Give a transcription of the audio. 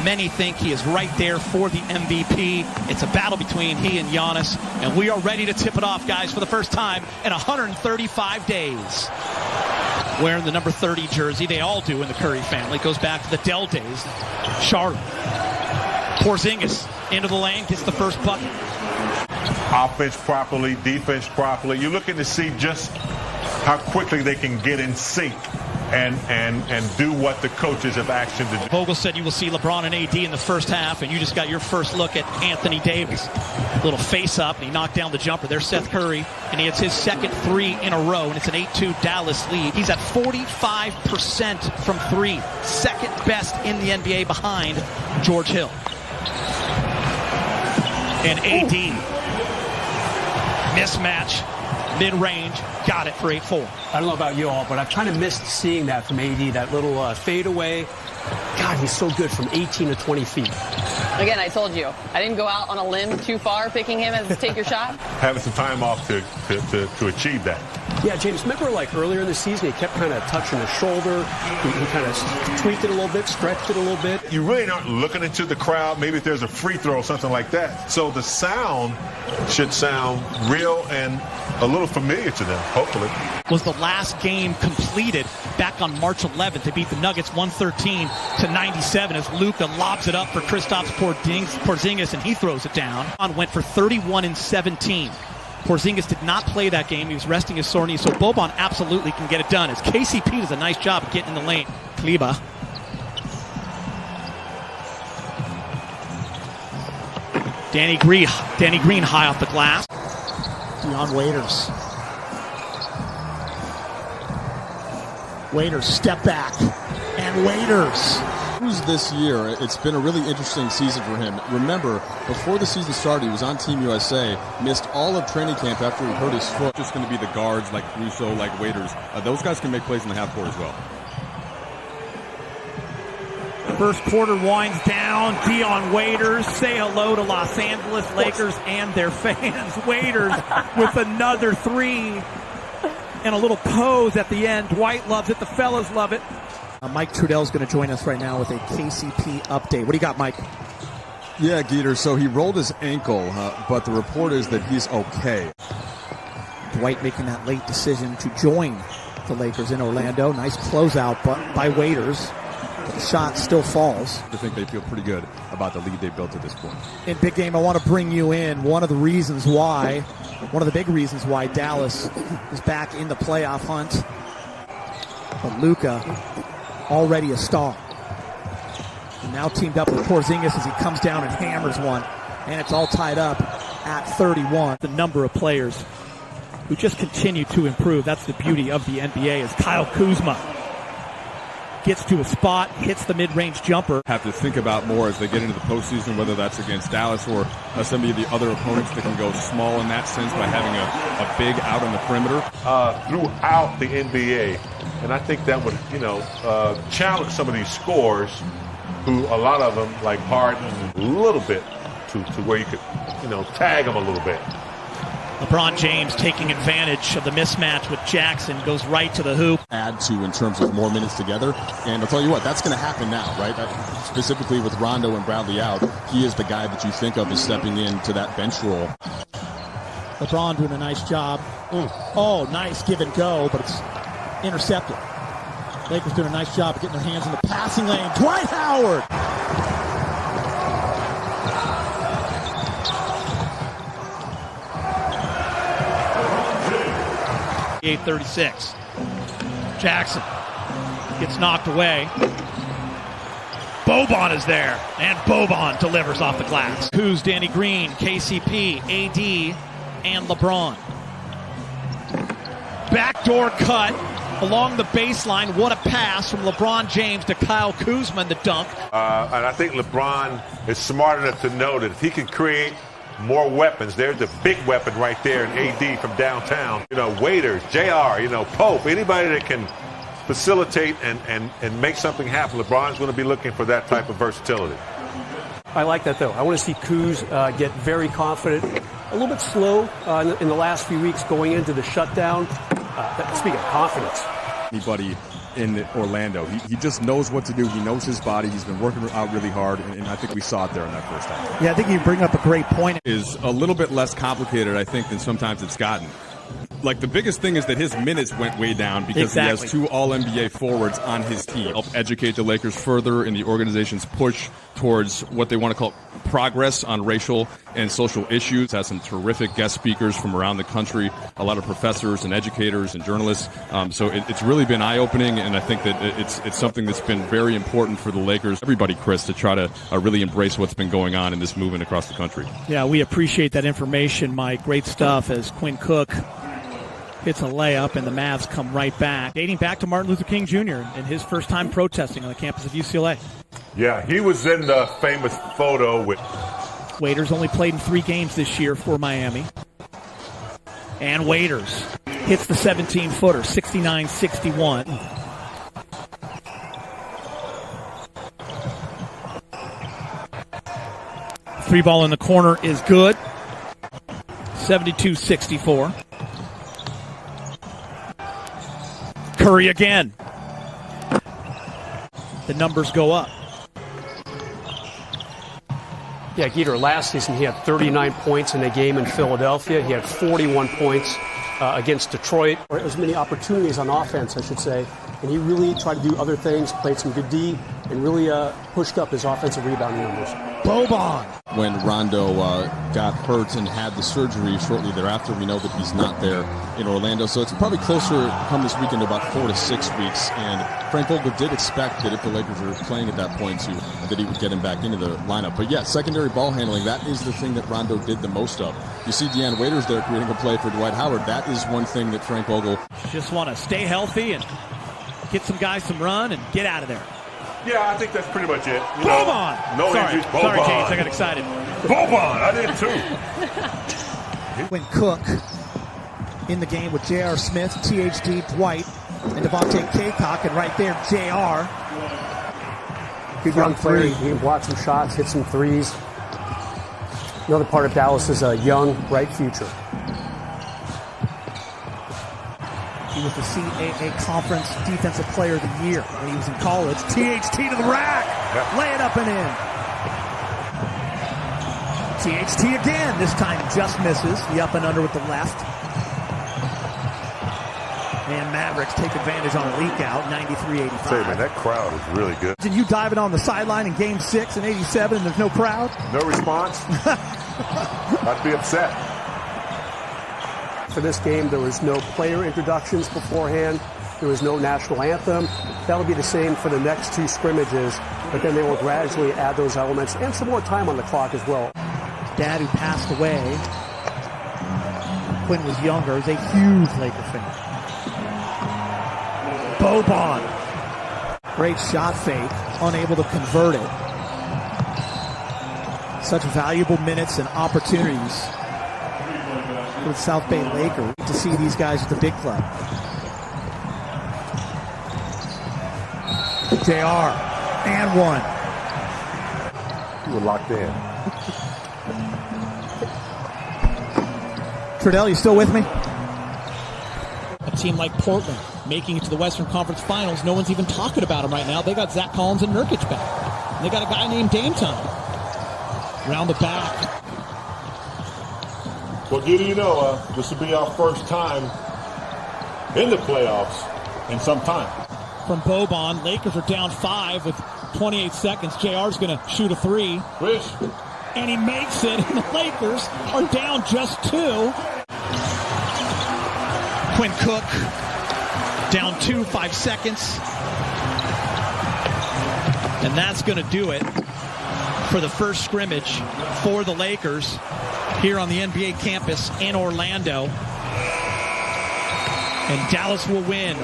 Many think he is right there for the MVP. It's a battle between he and Giannis, and we are ready to tip it off, guys, for the first time in 135 days. Wearing the number 30 jersey, they all do in the Curry family. It goes back to the Dell days. Charlotte. Porzingis into the lane, gets the first bucket. Offense properly, defense properly. You're looking to see just how quickly they can get in sync and do what the coaches have asked him to do. Vogel said you will see LeBron and AD in the first half, and you just got your first look at Anthony Davis. Little face up, and he knocked down the jumper. There's Seth Curry, and he hits his second three in a row, and it's an 8-2 Dallas lead. He's at 45% from three, second best in the NBA behind George Hill. And AD, mismatch, mid-range, got it for 8-4. I don't know about you all, but I've kind of missed seeing that from AD, that little fadeaway. God, he's so good from 18 to 20 feet. Again, I told you, I didn't go out on a limb too far picking him as take your shot. Having some time off to achieve that. Yeah, James, remember like earlier in the season, he kept kind of touching his shoulder. He kind of tweaked it a little bit, stretched it a little bit. You really aren't looking into the crowd. Maybe if there's a free throw or something like that. So the sound should sound real and a little familiar to them, hopefully. Was the last game completed back on March 11th. They beat the Nuggets 113-97 as Luka lobs it up for Kristaps Porzingis, and he throws it down. Went for 31 and 17. Porzingis did not play that game. He was resting his sore knee, so Boban absolutely can get it done as KCP does a nice job of getting in the lane. Kleber. Danny Green high off the glass. Dion Waiters. Waiters, step back, and Waiters. This year, it's been a really interesting season for him. Remember, before the season started, he was on Team USA, missed all of training camp after he hurt his foot. Just going to be the guards like Russo, like Waiters. Those guys can make plays in the half court as well. First quarter winds down. Dion Waiters, say hello to Los Angeles Lakers and their fans. Waiters with another three and a little pose at the end. Dwight loves it. The fellas love it. Mike Trudell's going to join us right now with a KCP update. What do you got, Mike? Yeah, Geeter, so he rolled his ankle, but the report is that he's okay. Dwight making that late decision to join the Lakers in Orlando. Nice closeout by Waiters. But the shot still falls. I think they feel pretty good about the lead they built at this point. In Big Game, I want to bring you in. One of the big reasons why Dallas is back in the playoff hunt. But Luka, already a star. And now teamed up with Porzingis as he comes down and hammers one. And it's all tied up at 31. The number of players who just continue to improve. That's the beauty of the NBA as Kyle Kuzma gets to a spot, hits the mid-range jumper. Have to think about more as they get into the postseason, whether that's against Dallas or some of the other opponents that can go small in that sense by having a big out on the perimeter. Throughout the NBA. And I think that would, challenge some of these scorers who a lot of them, like Harden, a little bit to where you could, tag them a little bit. LeBron James taking advantage of the mismatch with Jackson, goes right to the hoop. Add to in terms of more minutes together. And I'll tell you what, that's going to happen now, right? Specifically with Rondo and Bradley out, he is the guy that you think of as stepping into that bench role. LeBron doing a nice job. Oh, nice give and go, but it's intercepted. Lakers doing a nice job of getting their hands in the passing lane. Dwight Howard! 36. Jackson gets knocked away. Boban is there, and Boban delivers off the glass. Who's Danny Green, KCP, AD, and LeBron. Backdoor cut along the baseline. What a pass from LeBron James to Kyle Kuzma in the dunk. And I think LeBron is smart enough to know that if he can create more weapons, there's the big weapon right there in AD from downtown. Waiters, JR, Pope, anybody that can facilitate and make something happen. LeBron's going to be looking for that type of versatility. I like that, though. I want to see Kuz get very confident, a little bit slow in the last few weeks going into the shutdown. Speaking of confidence. Anybody in Orlando. He just knows what to do. He knows his body. He's been working out really hard, and I think we saw it there in that first half. Yeah, I think you bring up a great point. Is a little bit less complicated, I think, than sometimes it's gotten. Like, the biggest thing is that his minutes went way down because he has 2 All-NBA forwards on his team. Help educate the Lakers further in the organization's push towards what they want to call progress on racial and social issues. Has some terrific guest speakers from around the country, a lot of professors and educators and journalists. So it's really been eye-opening, and I think that it's something that's been very important for the Lakers, everybody, Chris, to try to really embrace what's been going on in this movement across the country. Yeah, we appreciate that information, Mike. Great stuff as Quinn Cook hits a layup, and the Mavs come right back. Dating back to Martin Luther King Jr. and his first time protesting on the campus of UCLA. Yeah, he was in the famous photo with... Waiters only played in 3 games this year for Miami. And Waiters hits the 17-footer, 69-61. Three ball in the corner is good. 72-64. Curry again. The numbers go up. Yeah, Geeter, last season he had 39 points in a game in Philadelphia. He had 41 points against Detroit, or as many opportunities on offense, I should say. And he really tried to do other things, played some good D, and really pushed up his offensive rebounding numbers. Boban. When Rondo got hurt and had the surgery shortly thereafter, we know that he's not there in Orlando. So it's probably closer come this weekend to about 4 to 6 weeks. And Frank Vogel did expect that if the Lakers were playing at that point, that he would get him back into the lineup. But yeah, secondary ball handling, that is the thing that Rondo did the most of. You see Deanne Waiters there creating a play for Dwight Howard. That is one thing that Frank Vogel just want to stay healthy and get some guys some run and get out of there. Yeah, I think that's pretty much it. Boban! No Sorry, injuries. Boban. Sorry, James, I got excited. Boban, I did too. When Cook in the game with J.R. Smith, THD, Dwight, and Devontae Kaycock, and right there, J.R. Good young player. He can block some shots, hit some threes. Another part of Dallas is a young, bright future. He was the CAA Conference Defensive Player of the Year when he was in college. THT to the rack. Lay it up and in. THT again. This time just misses. The up and under with the left. And Mavericks take advantage on a leak out, 93-85. Say, man, that crowd is really good. And you diving on the sideline in Game 6 in 87 and there's no crowd? No response? I'd be upset. For this game, there was no player introductions beforehand. There was no national anthem. That'll be the same for the next 2 scrimmages, but then they will gradually add those elements and some more time on the clock as well. Dad, who passed away, Quinn was younger, is a huge Laker fan. Boban. Great shot fake, unable to convert it. Such valuable minutes and opportunities for the South Bay Lakers to see these guys at the big club. JR, and one. You were locked in. Trudell, you still with me? A team like Portland making it to the Western Conference Finals. No one's even talking about them right now. They got Zach Collins and Nurkic back. And they got a guy named Dame Time. Round the back. Well, do you know, this will be our first time in the playoffs in some time. From Boban, Lakers are down 5 with 28 seconds. JR's going to shoot a 3. Wish. And he makes it, and the Lakers are down just 2. Quinn Cook, down 2, 5 seconds. And that's going to do it for the first scrimmage for the Lakers here on the NBA campus in Orlando. And Dallas will win.